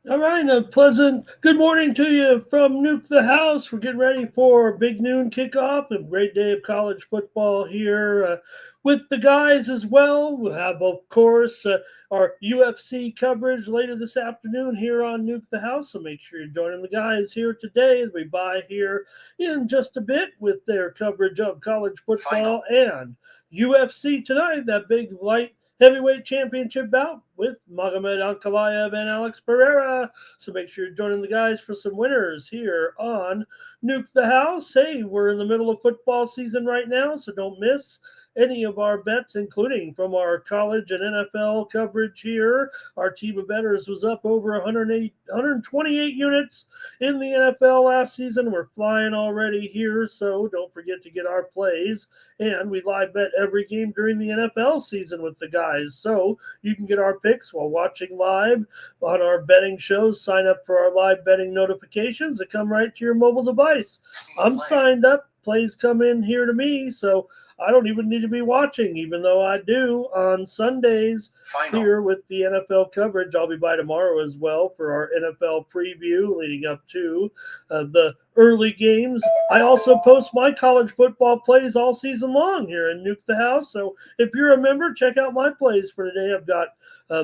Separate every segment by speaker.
Speaker 1: All right, a pleasant good morning to you from Nuke the House. We're getting ready for big noon kickoff. A great day of college football here with the guys as well. We'll have, of course, our UFC coverage later this afternoon here on Nuke the House. So make sure you're joining the guys here today as we buy here in just a bit with their coverage of college
Speaker 2: Final.
Speaker 1: football and UFC tonight. That big light heavyweight championship bout with Magomed Ankalaev and Alex Pereira. So make sure you're joining the guys for some winners here on Nuke the House. Hey, we're in the middle of football season right now, so don't miss any of our bets, including from our college and NFL coverage here. Our team of bettors was up over 128 units in the NFL last season. We're flying already here, so don't forget to get our plays. And we live bet every game during the NFL season with the guys. So you can get our picks while watching live on our betting shows. Sign up for our live betting notifications that come right to your mobile device. I'm signed up. Plays come in here to me, so I don't even need to be watching, even though I do on Sundays
Speaker 2: Final.
Speaker 1: here with the NFL coverage. I'll be by tomorrow as well for our NFL preview leading up to the early games. I also post my college football plays all season long here in Nuke the House. So if you're a member, check out my plays for today. I've got uh,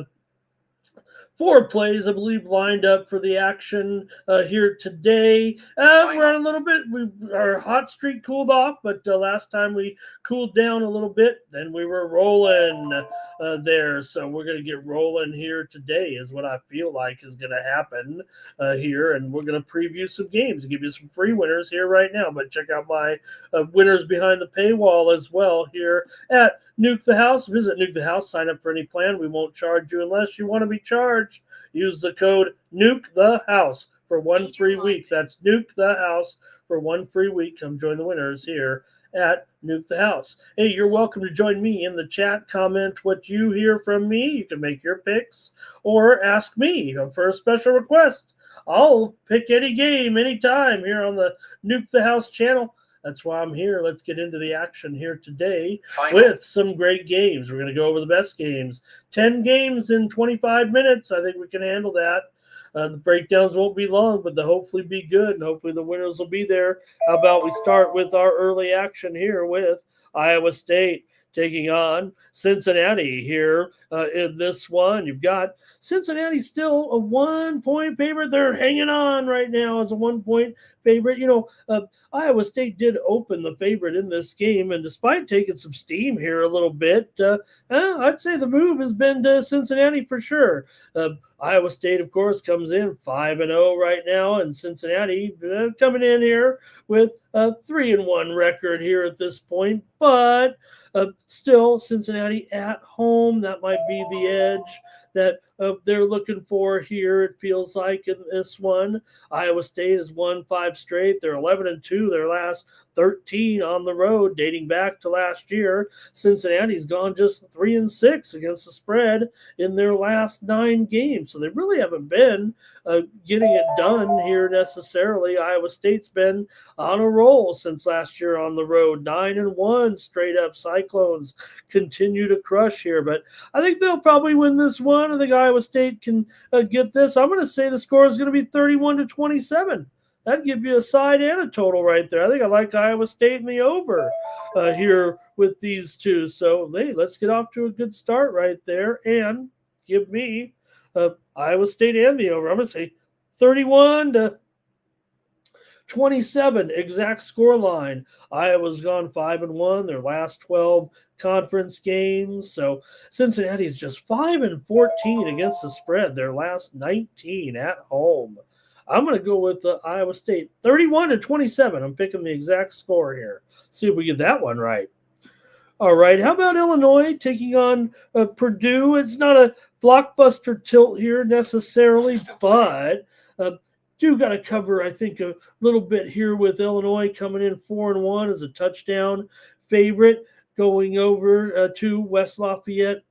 Speaker 1: four plays, I believe, lined up for the action here today. We're on a little bit. Our hot streak cooled off, but last time we cooled down a little bit, then we were rolling there. So we're going to get rolling here today, is what I feel like is going to happen here, and we're going to preview some games and give you some free winners here right now. But check out my winners behind the paywall as well here at Nuke the House. Visit Nuke the House. Sign up for any plan. We won't charge you unless you want to be charged. Use the code Nuke the House for one free week. That's Nuke the House for one free week. Come join the winners here at Nuke the House. Hey, you're welcome to join me in the chat. Comment what you hear from me. You can make your picks or ask me for a special request. I'll pick any game anytime here on the Nuke the House channel. That's why I'm here. Let's get into the action here today with some great games. We're going to go over the best games. 10 games in 25 minutes. I think we can handle that. The breakdowns won't be long, but they'll hopefully be good, and hopefully the winners will be there. How about we start with our early action here with Iowa State taking on Cincinnati here in this one. You've got Cincinnati still a 1-point favorite. They're hanging on right now as a 1-point favorite. Iowa State did open the favorite in this game, and despite taking some steam here a little bit, I'd say the move has been to Cincinnati for sure. Iowa State, of course, comes in 5-0 right now, and Cincinnati coming in here with a 3-1 record here at this point, but still, Cincinnati at home, that might be the edge that they're looking for here, it feels like, in this one. Iowa State has won 5 straight. They're 11-2 their last 13 on the road, dating back to last year. Cincinnati's gone just 3-6 against the spread in their last 9 games. So they really haven't been getting it done here necessarily. Iowa State's been on a roll since last year on the road. 9-1 straight up. Cyclones continue to crush here, but I think they'll probably win this one. I think Iowa State can get this. I'm going to say the score is going to be 31-27. That'd give you a side and a total right there. I think I like Iowa State in the over here with these two. So, hey, let's get off to a good start right there and give me Iowa State and the over. I'm going to say 31-27 exact score line. Iowa's gone 5-1 their last 12 conference games. So Cincinnati's just 5-14 against the spread their last 19 at home. I'm going to go with Iowa State 31-27. I'm picking the exact score here. See if we get that one right. All right. How about Illinois taking on Purdue? It's not a blockbuster tilt here necessarily, but do got to cover, I think, a little bit here with Illinois coming in 4-1 as a touchdown favorite going over to West Lafayette,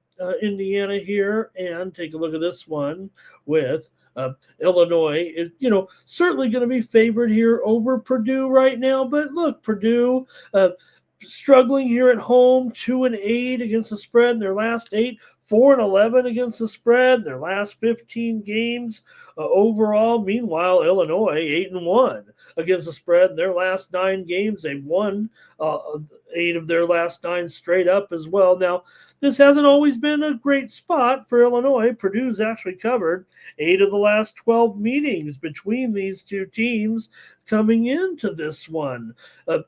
Speaker 1: Indiana here. And take a look at this one with Illinois is, certainly going to be favored here over Purdue right now. But look, Purdue struggling here at home, 2-8 against the spread in their last 8. 4-11 against the spread in their last 15 games overall. Meanwhile, Illinois 8-1 against the spread in their last 9 games. They've won 8 of their last 9 straight up as well. Now, this hasn't always been a great spot for Illinois. Purdue's actually covered 8 of the last 12 meetings between these two teams coming into this one.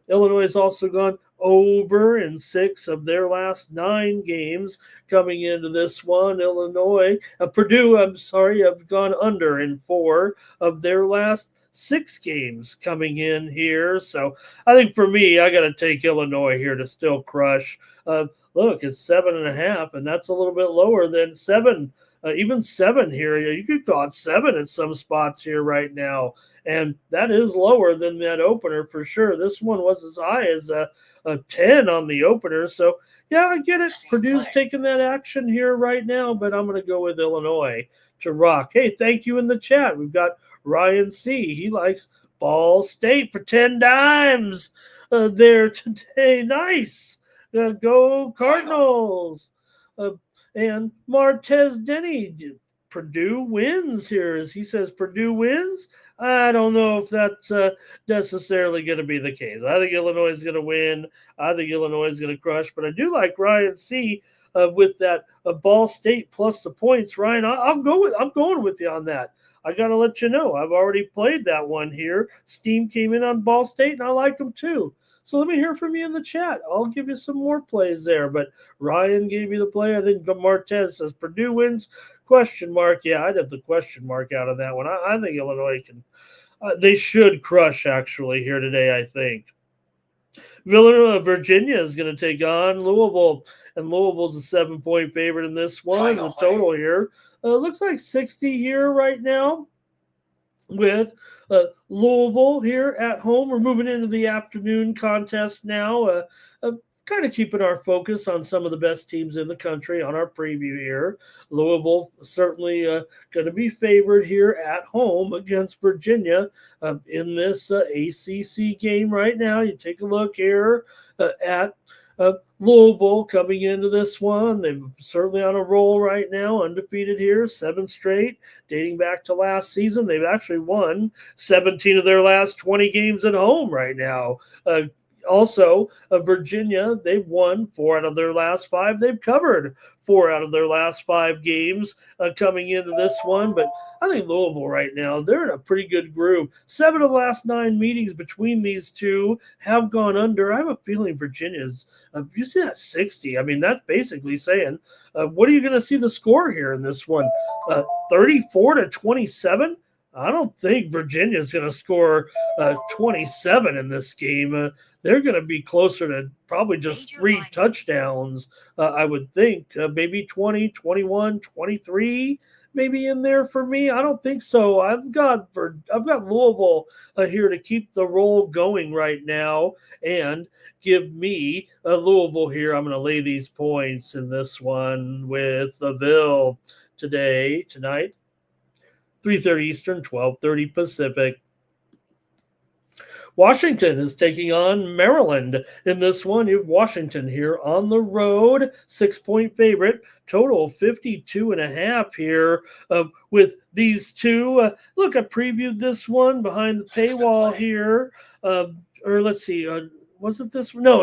Speaker 1: Illinois has also gone over in 6 of their last 9 games coming into this one. Purdue, have gone under in 4 of their last 6 games coming in here. So I think for me, I got to take Illinois here to still crush. Look, it's 7.5, and that's a little bit lower than 7. Even 7 here. You could call it 7 at some spots here right now. And that is lower than that opener for sure. This one was as high as a 10 on the opener. So, yeah, I get it. Purdue's taking that action here right now, but I'm going to go with Illinois to rock. Hey, thank you in the chat. We've got Ryan C. He likes Ball State for 10 dimes there today. Nice. Go Cardinals. And Martez Denny, Purdue wins here. As he says, Purdue wins. I don't know if that's necessarily going to be the case. I think Illinois is going to win. I think Illinois is going to crush. But I do like Ryan C. With that Ball State plus the points. Ryan, I'm going with you on that. I got to let you know. I've already played that one here. Steam came in on Ball State, and I like them too. So let me hear from you in the chat. I'll give you some more plays there. But Ryan gave you the play. I think Martez says Purdue wins. Question mark. Yeah, I'd have the question mark out of that one. I think Illinois can. They should crush, actually, here today, I think. Virginia is going to take on Louisville. And Louisville's a 7-point favorite in this one. The total here looks like 60 here right now. With Louisville here at home. We're moving into the afternoon contest now, kind of keeping our focus on some of the best teams in the country on our preview here. Louisville certainly going to be favored here at home against Virginia in this ACC game right now. You take a look here at Louisville coming into this one. They're certainly on a roll right now, undefeated here, 7 straight, dating back to last season. They've actually won 17 of their last 20 games at home right now. Also, Virginia, they've won 4 out of their last 5. They've covered 4 out of their last 5 games coming into this one. But I think Louisville right now, they're in a pretty good groove. 7 of the last 9 meetings between these two have gone under. I have a feeling Virginia's, you see that 60. I mean, that's basically saying, what are you going to see the score here in this one? 34-27? I don't think Virginia's going to score 27 in this game. They're going to be closer to probably just 3 touchdowns, I would think. Maybe 20, 21, 23, maybe in there for me. I don't think so. I've got Louisville here to keep the roll going right now and give me Louisville here. I'm going to lay these points in this one with the Ville tonight. 3:30 Eastern, 12:30 Pacific. Washington is taking on Maryland in this one. You have Washington here on the road, 6-point favorite, total 52.5 here with these two. Look, I previewed this one behind the paywall here. Or let's see. Was it this one? No,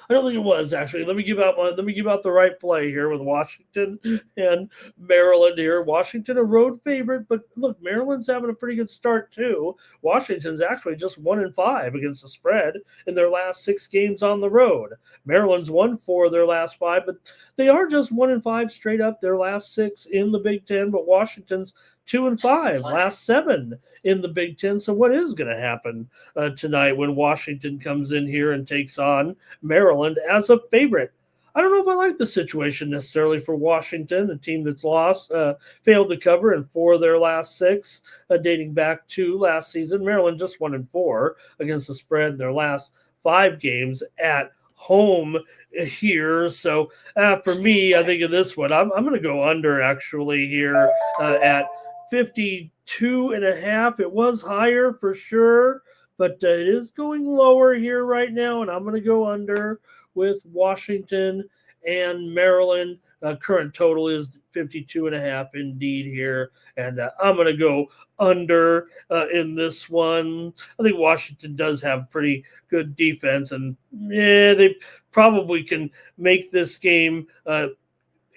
Speaker 1: I don't think it was actually. Let me give out the right play here with Washington and Maryland here. Washington a road favorite, but look, Maryland's having a pretty good start too. Washington's actually just 1-5 against the spread in their last 6 games on the road. Maryland's won 4 of their last 5, but they are just 1-5 straight up their last 6 in the Big Ten. But Washington's 2-5, last 7 in the Big Ten. So what is going to happen tonight when Washington comes in here and takes on Maryland as a favorite? I don't know if I like the situation necessarily for Washington, a team that's failed to cover in 4 of their last 6, dating back to last season. Maryland just 1-4 against the spread in their last 5 games at home here. So for me, I think in this one, I'm going to go under actually here at 52.5. It was higher for sure, but it is going lower here right now, and I'm going to go under with Washington and Maryland. Current total is 52.5 indeed here. And I'm going to go under in this one. I think Washington does have pretty good defense, and they probably can make this game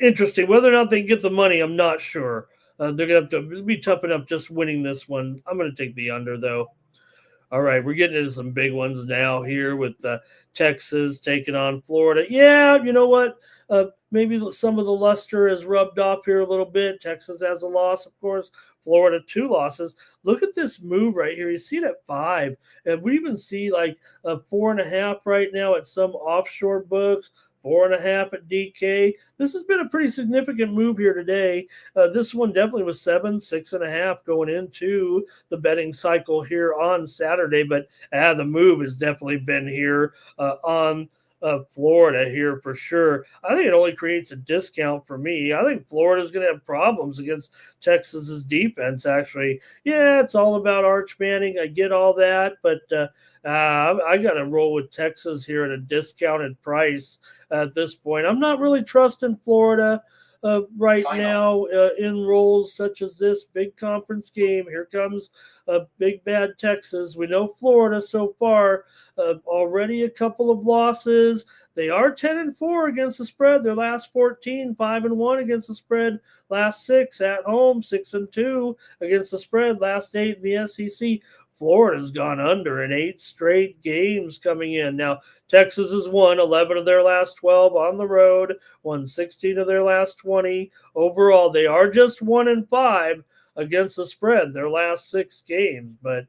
Speaker 1: interesting. Whether or not they can get the money, I'm not sure. They're going to have to be tough enough just winning this one. I'm going to take the under, though. All right, we're getting into some big ones now here with Texas taking on Florida. Yeah, you know what? Maybe some of the luster has rubbed off here a little bit. Texas has a loss, of course. Florida, 2 losses. Look at this move right here. You see it at 5. And we even see like a 4.5 right now at some offshore books. 4.5 at DK. This has been a pretty significant move here today. This one definitely was 7, 6.5 going into the betting cycle here on Saturday, but the move has definitely been here on Florida here for sure. I think it only creates a discount for me. I think Florida's going to have problems against Texas's defense, actually. Yeah, it's all about Arch Manning. I get all that, but I got to roll with Texas here at a discounted price at this point. I'm not really trusting Florida right now in roles such as this big conference game. Here comes big bad Texas. We know Florida so far already a couple of losses. They are 10-4 against the spread. Their last 14, 5-1 against the spread. Last 6 at home, 6-2 against the spread. Last 8 in the SEC. Florida's gone under in 8 straight games coming in. Now, Texas has won 11 of their last 12 on the road, won 16 of their last 20. Overall, they are just 1-5 against the spread their last 6 games. But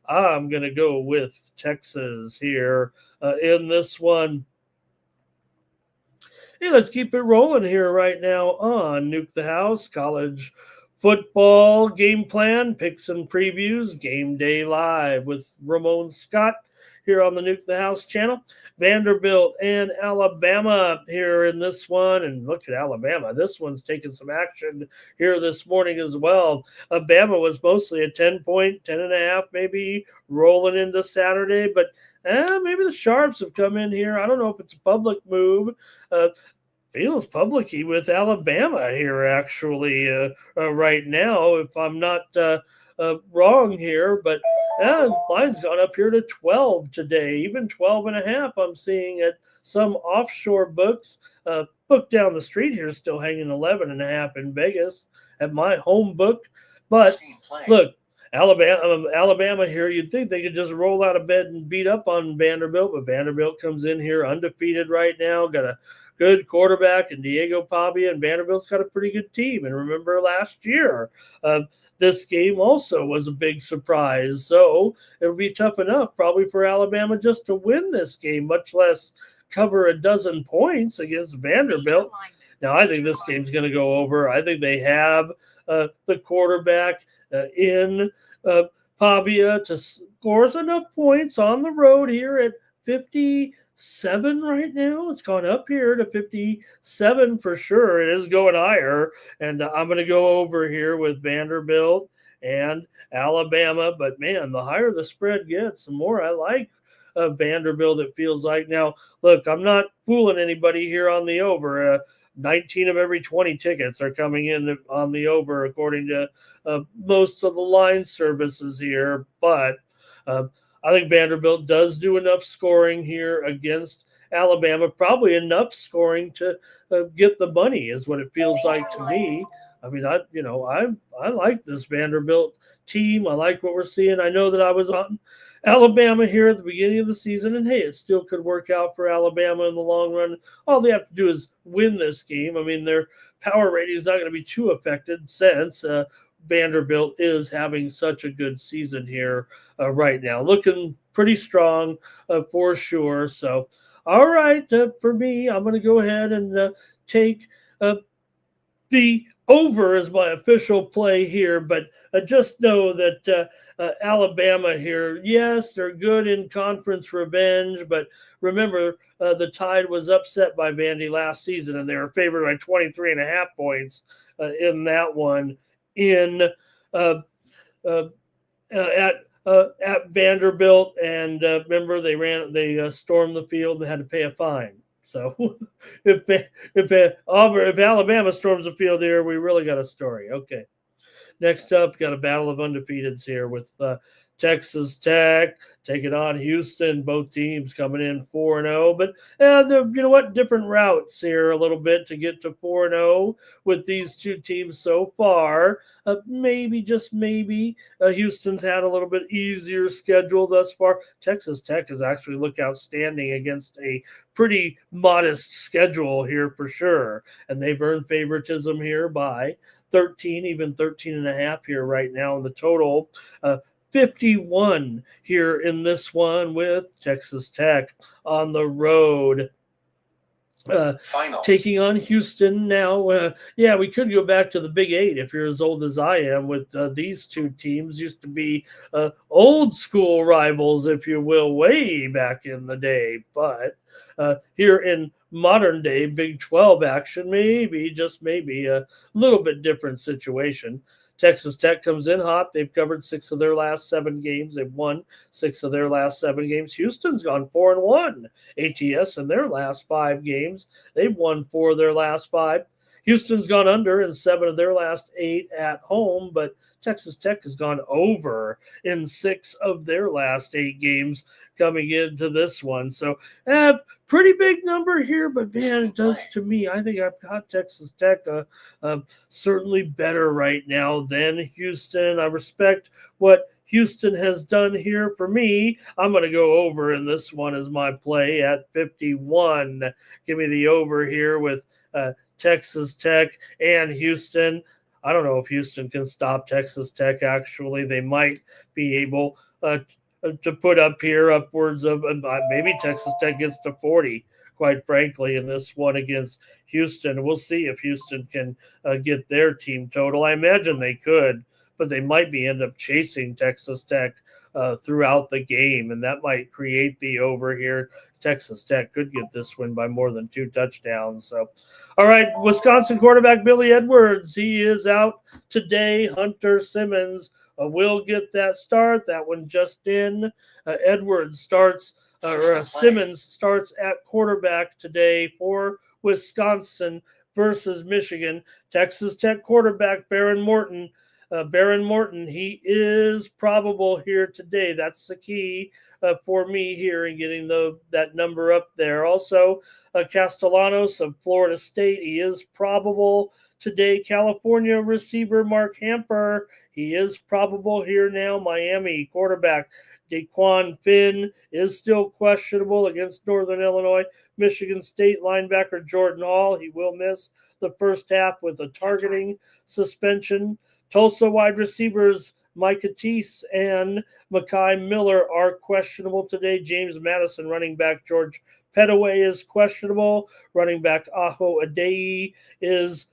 Speaker 1: I'm going to go with Texas here in this one. Hey, let's keep it rolling here right now on Nuke the House College Football Game Plan, picks and previews, Game Day Live with Ramon Scott here on the Nuke the House channel. Vanderbilt and Alabama here in this one. And look at Alabama. This one's taking some action here this morning as well. Alabama was mostly a 10-point, 10.5 maybe rolling into Saturday. But maybe the Sharps have come in here. I don't know if it's a public move. Feels public-y with Alabama here, actually, right now, if I'm not wrong here. But line's gone up here to 12 today, even 12.5 I'm seeing at some offshore books. Book down the street here is still hanging 11.5 in Vegas at my home book. But look, Alabama here, you'd think they could just roll out of bed and beat up on Vanderbilt, but Vanderbilt comes in here undefeated right now, got a good quarterback and Diego Pavia, and Vanderbilt's got a pretty good team. And remember last year, this game also was a big surprise. So it'll be tough enough probably for Alabama just to win this game, much less cover a dozen points against Vanderbilt. Now, I think this game's going to go over. I think they have the quarterback in Pavia to score enough points on the road here at 57 right now. It's gone up here to 57 for sure. It is going higher. And I'm going to go over here with Vanderbilt and Alabama. But, man, the higher the spread gets, the more I like Vanderbilt, it feels like. Now, look, I'm not fooling anybody here on the over. 19 of every 20 tickets are coming in on the over, according to most of the line services here. But I think Vanderbilt does do enough scoring here against Alabama, probably enough scoring to get the money, is what it feels like to me. I mean, I like this Vanderbilt team. I like what we're seeing. I know that I was on Alabama here at the beginning of the season, and hey, it still could work out for Alabama in the long run. All they have to do is win this game. I mean, their power rating is not going to be too affected since Vanderbilt is having such a good season here right now. Looking pretty strong for sure. So, all right, for me, I'm going to go ahead and take the over as my official play here, but just know that Alabama here, yes, they're good in conference revenge, but remember, the Tide was upset by Vandy last season, and they were favored by 23.5 points in that one at Vanderbilt. And remember, they stormed the field and had to pay a fine. So if Alabama storms the field here, we really got a story. Okay. Next up, got a battle of undefeateds here with Texas Tech taking on Houston. Both teams coming in 4-0, but you know what? Different routes here a little bit to get to 4-0 with these two teams so far. Maybe, just maybe, Houston's had a little bit easier schedule thus far. Texas Tech has actually looked outstanding against a pretty modest schedule here for sure, and they've earned favoritism here by 13, even 13 and a half here right now in the total. 51 here in this one with Texas Tech on the road. Taking on Houston now. Yeah, we could go back to the Big Eight if you're as old as I am. With these two teams, used to be old school rivals, if you will, way back in the day. But here in modern day Big 12 action, maybe, just maybe, a little bit different situation. Texas Tech comes in hot. They've covered 6 of their last 7 games. They've won 6 of their last 7 games. Houston's gone 4-1. ATS in their last 5 games. They've won 4 of their last 5. Houston's gone under in 7 of their last 8 at home, but Texas Tech has gone over in 6 of their last 8 games coming into this one. So, pretty big number here, but man, it does to me. I think I've got Texas Tech certainly better right now than Houston. I respect what Houston has done here for me. I'm going to go over in this one as my play at 51. Give me the over here with Texas Tech and Houston. I don't know if Houston can stop Texas Tech, actually. They might be able to put up here upwards of maybe Texas Tech gets to 40, quite frankly, in this one against Houston. We'll see if Houston can get their team total. I imagine they could, but they might end up chasing Texas Tech throughout the game, and that might create the over here. Texas Tech could get this win by more than 2 touchdowns. So, all right, Wisconsin quarterback Billy Edwards, he is out today. Hunter Simmons will get that start. That one just in. Edwards starts, Simmons starts at quarterback today for Wisconsin versus Michigan. Texas Tech quarterback Baron Morton. He is probable here today. That's the key for me here in getting that number up there. Also, Castellanos of Florida State, he is probable today. California receiver Mark Hamper, he is probable here now. Miami quarterback Daquan Finn is still questionable against Northern Illinois. Michigan State linebacker Jordan Hall, he will miss the first half with a targeting suspension. Tulsa wide receivers Micah Teese and Makai Miller are questionable today. James Madison, running back George Pettaway is questionable. Running back Aho Adeyi is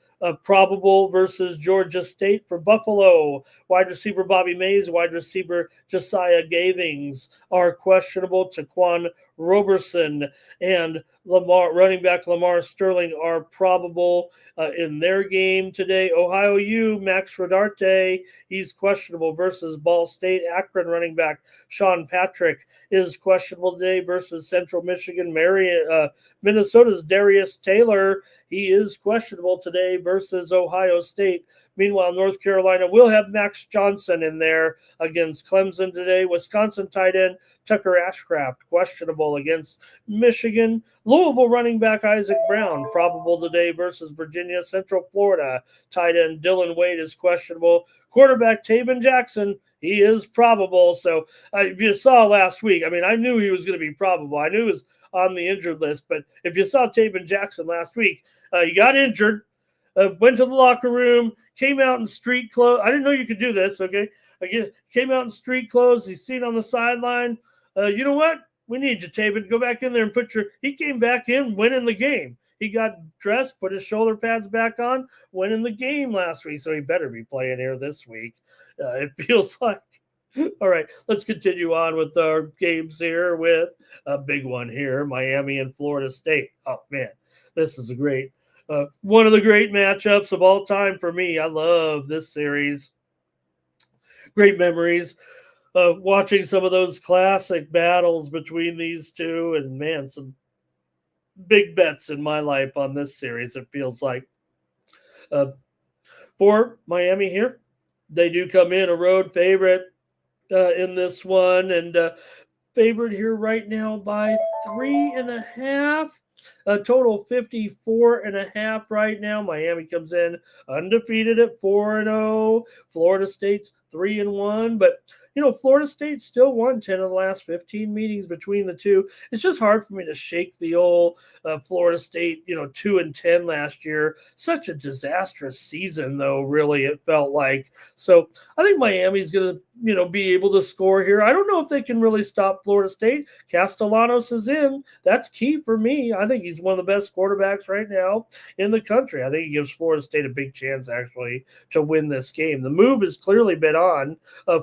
Speaker 1: probable versus Georgia State. For Buffalo, wide receiver Bobby Mays, wide receiver Josiah Gathings are questionable. Taquan Roberson and running back Lamar Sterling are probable in their game today. Ohio U, Max Rodarte, he's questionable versus Ball State. Akron running back Sean Patrick is questionable today versus Central Michigan. Minnesota's Darius Taylor, he is questionable today versus Ohio State. Meanwhile, North Carolina will have Max Johnson in there against Clemson today. Wisconsin tight end Tucker Ashcraft, questionable against Michigan. Louisville running back Isaac Brown, probable today versus Virginia. Central Florida tight end Dylan Wade is questionable. Quarterback Taven Jackson, he is probable. So if you saw last week, I knew he was going to be probable. I knew he was on the injured list. But if you saw Taven Jackson last week, he got injured. Went to the locker room, came out in street clothes. I didn't know you could do this, okay? Came out in street clothes. He's seen on the sideline. You know what? We need you, Taven. Go back in there and he came back in, went in the game. He got dressed, put his shoulder pads back on, went in the game last week, so he better be playing here this week. It feels like. All right, let's continue on with our games here with a big one here, Miami and Florida State. Oh, man, this is a great one of the great matchups of all time for me. I love this series. Great memories watching some of those classic battles between these two. And, man, some big bets in my life on this series, it feels like. Uh, for Miami here, they do come in a road favorite in this one, and favored here right now by 3.5. A total 54.5 right now. Miami comes in undefeated at 4-0. Florida State's 3-1, but Florida State still won 10 of the last 15 meetings between the two. It's just hard for me to shake the old Florida State, 2-10 last year. Such a disastrous season, though, really, it felt like. So I think Miami's going to, be able to score here. I don't know if they can really stop Florida State. Castellanos is in. That's key for me. I think he's one of the best quarterbacks right now in the country. I think he gives Florida State a big chance, actually, to win this game. The move has clearly been on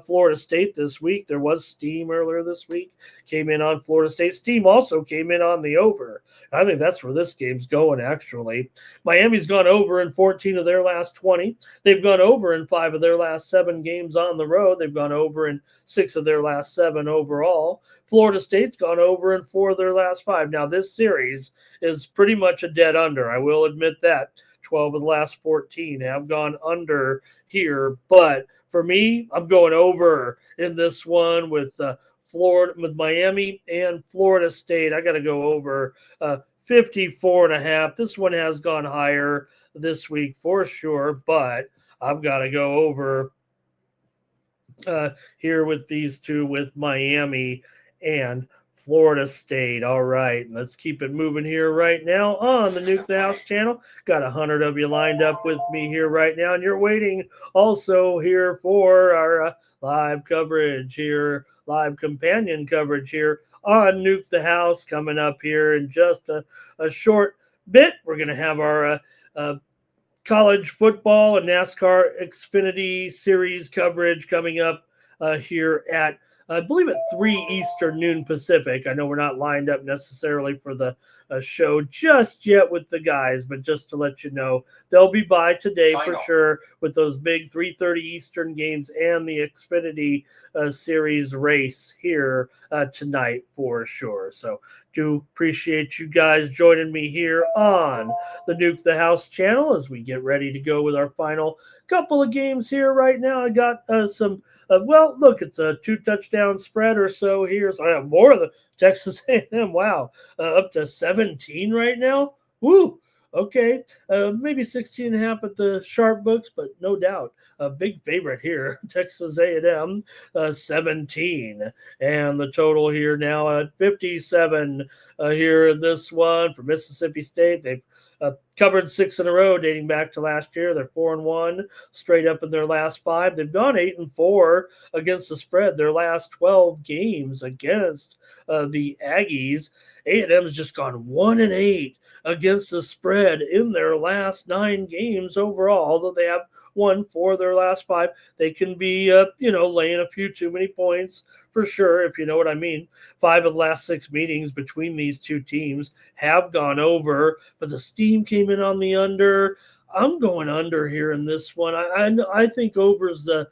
Speaker 1: Florida State this week. There was steam earlier this week. Came in on Florida State. Steam also came in on the over. I think that's where this game's going, actually. Miami's gone over in 14 of their last 20. They've gone over in 5 of their last 7 games on the road. They've gone over in 6 of their last 7 overall. Florida State's gone over in 4 of their last 5. Now, this series is pretty much a dead under. I will admit that. 12 of the last 14 have gone under here. But for me, I'm going over in this one with Miami and Florida State. I got to go over 54.5. This one has gone higher this week for sure, but I've got to go over here with these two, with Miami and Florida State. All right, let's keep it moving here right now on the Nuke the House channel. Got 100 of you lined up with me here right now, and you're waiting also here for our live coverage here, live companion coverage here on Nuke the House coming up here in just a short bit. We're going to have our college football and NASCAR Xfinity Series coverage coming up here at, I believe, at 3 Eastern, noon Pacific. I know we're not lined up necessarily for the show just yet with the guys, but just to let you know, they'll be by today for sure with those big 3:30 Eastern games and the Xfinity Series race here tonight for sure. So do appreciate you guys joining me here on the Nuke the House channel as we get ready to go with our final couple of games here right now. I got some well, look, it's a 2-touchdown spread or so here. So I have more of the Texas A&M. Wow, up to 17 right now. Woo. Okay, maybe 16.5 at the sharp books, but no doubt a big favorite here. Texas A&M 17, and the total here now at 57 here in this one for Mississippi State. They've covered 6 in a row dating back to last year. They're 4-1 straight up in their last 5. They've gone 8-4 against the spread their last 12 games against the Aggies. A&M's just gone 1-8 against the spread in their last 9 games overall. Although they have won 4 of their last 5, they can be laying a few too many points for sure, if you know what I mean. 5 of the last 6 meetings between these two teams have gone over, but the steam came in on the under. I'm going under here in this one. I think over's the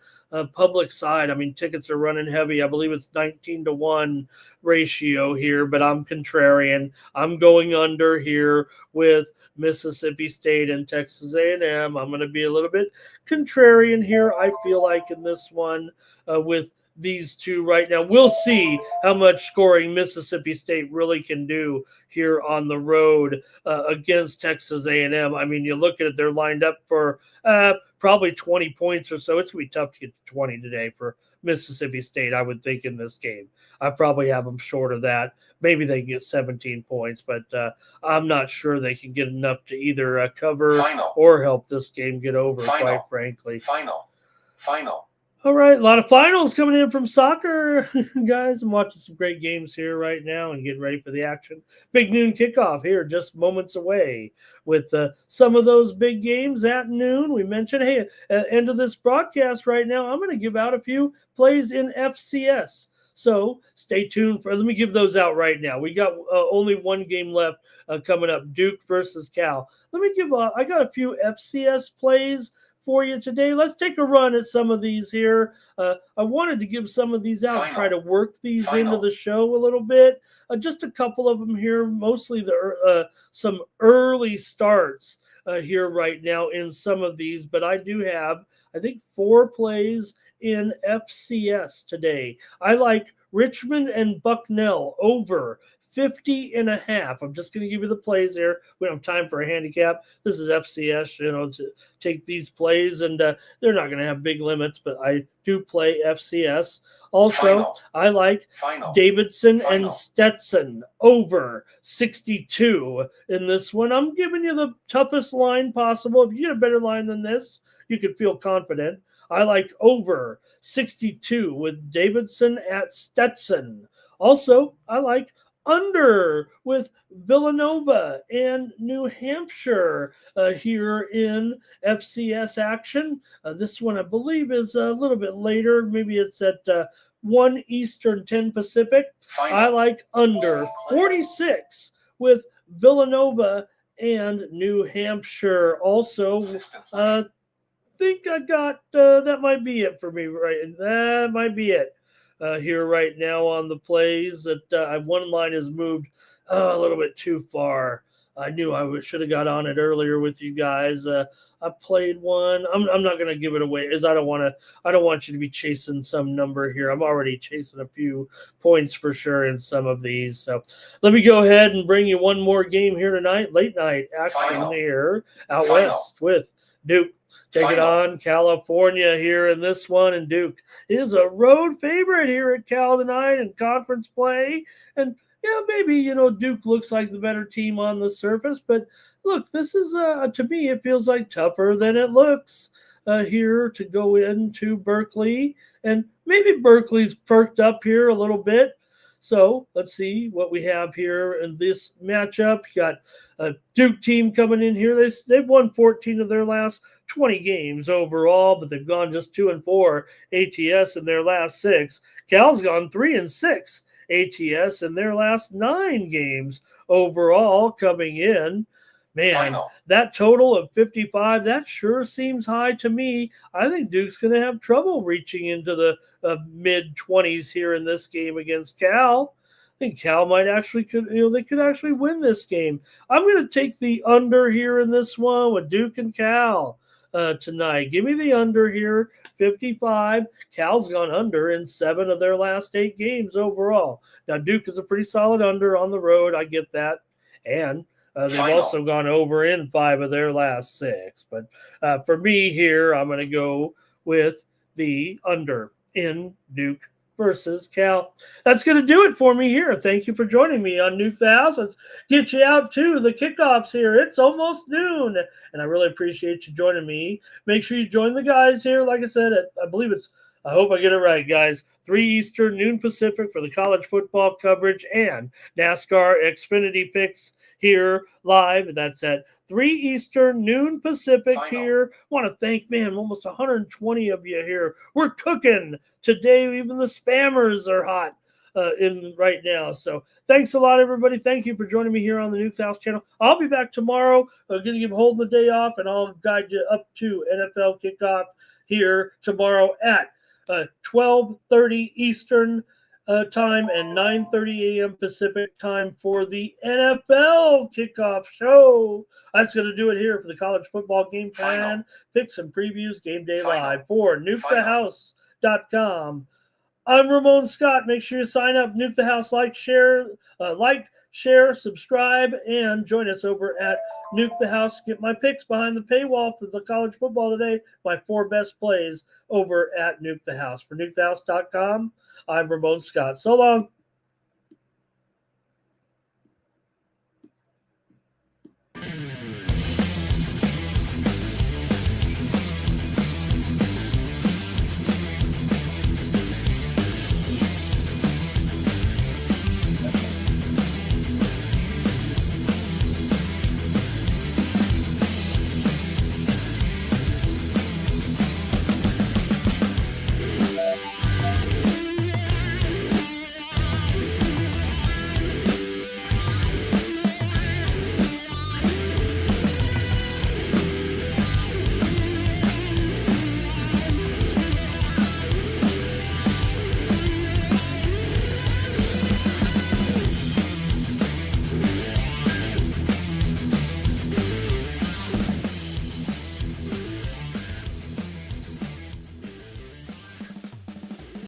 Speaker 1: public side. I mean, tickets are running heavy. I believe it's 19-1 ratio here, but I'm contrarian. I'm going under here with Mississippi State and Texas A&M. I'm going to be a little bit contrarian here, I feel like, in this one with these two right now. We'll see how much scoring Mississippi State really can do here on the road against Texas A&M. I mean, you look at it, they're lined up for probably 20 points or so. It's going to be tough to get to 20 today for Mississippi State, I would think, in this game. I probably have them short of that. Maybe they can get 17 points, but I'm not sure they can get enough to either cover or help this game get over, quite frankly. Final. All right, a lot of finals coming in from soccer, guys. I'm watching some great games here right now and getting ready for the action. Big noon kickoff here, just moments away with some of those big games at noon. We mentioned, hey, at the end of this broadcast right now, I'm going to give out a few plays in FCS. So stay tuned let me give those out right now. We got only one game left coming up, Duke versus Cal. I got a few FCS plays for you today. Let's take a run at some of these here. I wanted to give some of these out, try to work these into the show a little bit. Just a couple of them here, mostly some early starts here right now in some of these, but I do have, I think, 4 plays in FCS today. I like Richmond and Bucknell over 50.5. I'm just going to give you the plays here. We don't have time for a handicap. This is FCS, to take these plays, and they're not going to have big limits, but I do play FCS. Also, I like Davidson and Stetson over 62 in this one. I'm giving you the toughest line possible. If you get a better line than this, you could feel confident. I like over 62 with Davidson at Stetson. Also, I like under with Villanova and New Hampshire here in FCS action. This one, I believe, is a little bit later. Maybe it's at 1 Eastern, 10 Pacific. I like under 46 with Villanova and New Hampshire. Also, think I got that might be it for me, right? That might be it here right now on the plays. That one line has moved a little bit too far. I knew I should have got on it earlier with you guys. I played one. I'm not going to give it away, as I don't want you to be chasing some number here. I'm already chasing a few points for sure in some of these. So let me go ahead and bring you one more game here tonight. Late night action here out west with Duke. Take it on California here in this one, and Duke is a road favorite here at Cal tonight in conference play. And maybe Duke looks like the better team on the surface, but look, this is to me it feels like tougher than it looks here to go into Berkeley, and maybe Berkeley's perked up here a little bit. So let's see what we have here in this matchup. You got a Duke team coming in here. They've won 14 of their last 20 games overall, but they've gone just 2-4 ATS in their last 6. Cal's gone 3-6 ATS in their last 9 games overall coming in. Man, that total of 55, that sure seems high to me. I think Duke's going to have trouble reaching into the mid-20s here in this game against Cal. I think Cal might actually they could actually win this game. I'm going to take the under here in this one with Duke and Cal tonight. Give me the under here, 55. Cal's gone under in 7 of their last 8 games overall. Now, Duke is a pretty solid under on the road. I get that. And they've also gone over in 5 of their last 6. But for me here, I'm going to go with the under in Duke versus Cal. That's going to do it for me here. Thank you for joining me on Nuke the House. Let's get you out to the kickoffs here. It's almost noon, and I really appreciate you joining me. Make sure you join the guys here. Like I said, I hope I get it right, guys. 3 Eastern, noon Pacific for the college football coverage and NASCAR Xfinity picks here live. That's at 3 Eastern, noon Pacific here. Want to thank, almost 120 of you here. We're cooking today. Even the spammers are hot in right now. So thanks a lot, everybody. Thank you for joining me here on the Nuke House channel. I'll be back tomorrow. I'm going to give Holden the day off, and I'll guide you up to NFL kickoff here tomorrow at 12:30 Eastern time and 9:30 a.m. Pacific time for the NFL kickoff show. That's going to do it here for the college football game plan, picks and previews, Game Day Live for NukeTheHouse.com. I'm Ramon Scott. Make sure you sign up, Nuke the House, share, subscribe, and join us over at Nuke the House. Get my picks behind the paywall for the college football today. My 4 best plays over at Nuke the House. For NukeTheHouse.com, I'm Ramon Scott. So long.